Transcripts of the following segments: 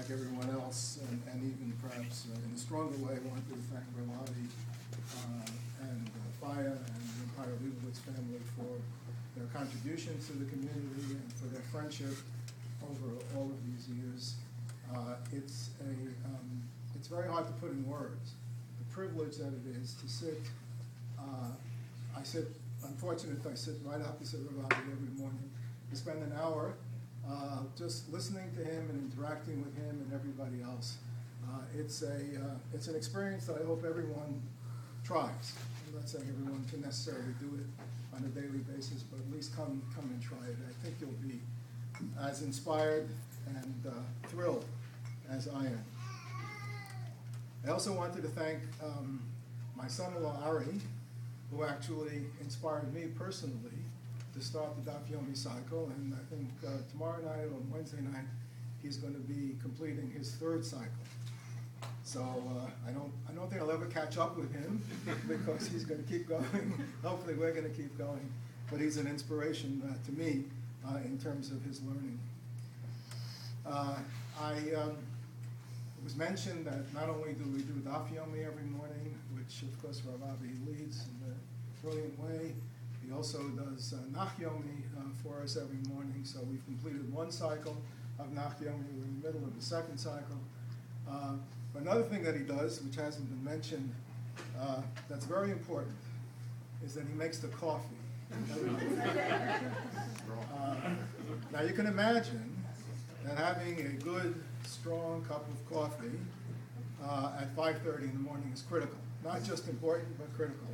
like everyone else, and even perhaps in a stronger way, I wanted to thank Ravi and Faya and the entire Leibowitz family for their contributions to the community and for their friendship over all of these years. It's very hard to put in words the privilege that it is to sit. I sit right opposite Ravi every morning to spend an hour just listening to him and interacting with him and everybody else. It's an experience that I hope everyone tries. I'm not saying everyone can necessarily do it on a daily basis, but at least come and try it. I think you'll be as inspired and thrilled as I am. I also wanted to thank my son-in-law Ari, who actually inspired me personally to start the Daf Yomi cycle, and I think tomorrow night or Wednesday night he's going to be completing his third cycle. So I don't think I'll ever catch up with him because he's going to keep going. Hopefully we're going to keep going, but he's an inspiration to me in terms of his learning. It was mentioned that not only do we do Daf Yomi every morning, which of course Ravi leads in a brilliant way, he also does Nach Yomi for us every morning. So we've completed one cycle of Nach Yomi. We're in the middle of the second cycle. But another thing that he does, which hasn't been mentioned, that's very important, is that he makes the coffee. Now you can imagine that having a good, strong cup of coffee at 5:30 in the morning is critical. Not just important, but critical.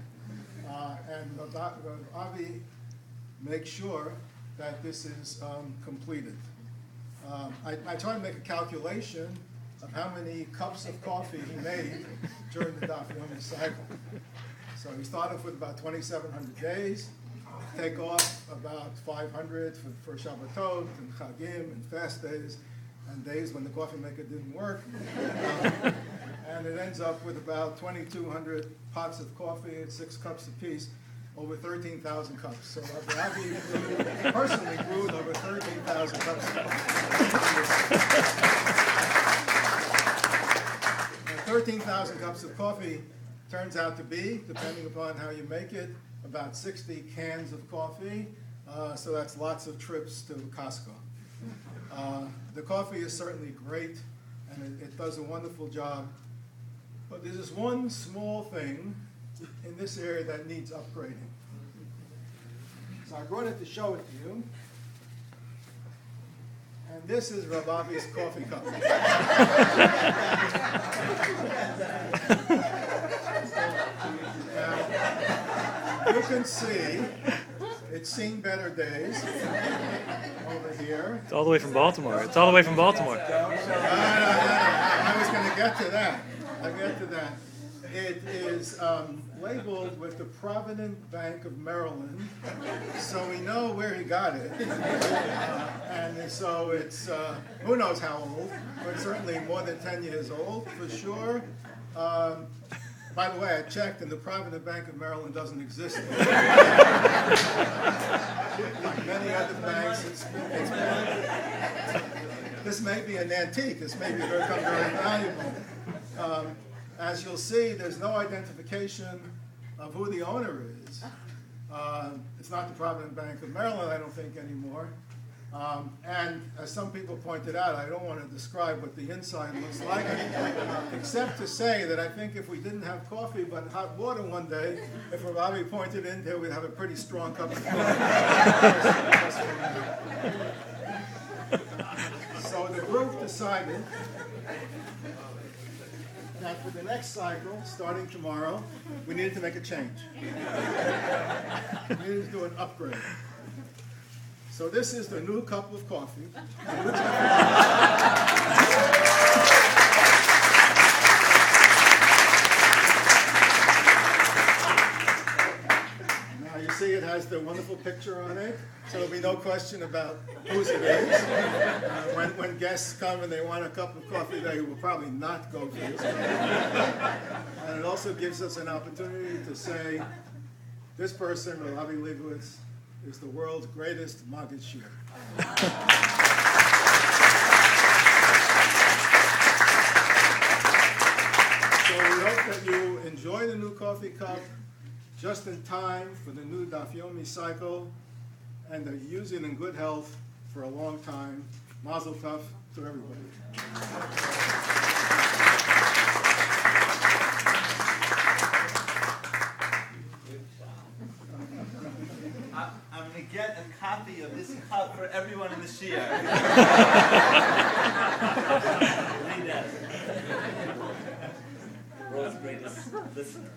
And Avi makes sure that this is completed. I try to make a calculation of how many cups of coffee he made during the Daf Yomi cycle. So he started with about 2,700 days, take off about 500 for Shabbatot and Chagim and fast days, and days when the coffee maker didn't work. And it ends up with about 2,200 pots of coffee at 6 cups apiece, over 13,000 cups. So Avi personally brewed over 13,000 cups of coffee. 13,000 cups of coffee turns out to be, depending upon how you make it, about 60 cans of coffee. So that's lots of trips to Costco. The coffee is certainly great, and it does a wonderful job. But there's this one small thing in this area that needs upgrading. So I brought it to show it to you. And this is Ravi's coffee cup. Now, you can see it's seen better days over here. It's all the way from Baltimore. It's all the way from Baltimore. No. I was going to get to that. It is labeled with the Provident Bank of Maryland, so we know where he got it. And so it's, who knows how old, but certainly more than 10 years old, for sure. By the way, I checked, and the Provident Bank of Maryland doesn't exist anymore. Like many other banks, it's been, this may be an antique. This may become very valuable. As you'll see, there's no identification of who the owner is. It's not the Provident Bank of Maryland, I don't think, anymore. And as some people pointed out, I don't want to describe what the inside looks like, except to say that I think if we didn't have coffee but hot water one day, if Ravi pointed in here, we'd have a pretty strong cup of coffee. So the group decided that for the next cycle, starting tomorrow, we needed to make a change. We needed to do an upgrade. So this is the new cup of coffee. Now you see it has the wonderful picture on it, so there'll be no question about whose it is. When guests come and they want a cup of coffee, they will probably not go for this. And it also gives us an opportunity to say, this person, Ravi Leibowitz, is the world's greatest Maggid Shir. new coffee cup, just in time for the new Daf Yomi cycle, and to use it in good health for a long time. Mazel tov to everybody. I'm going to get a copy of this cup for everyone in the Shia. Read that. World's greatest listener.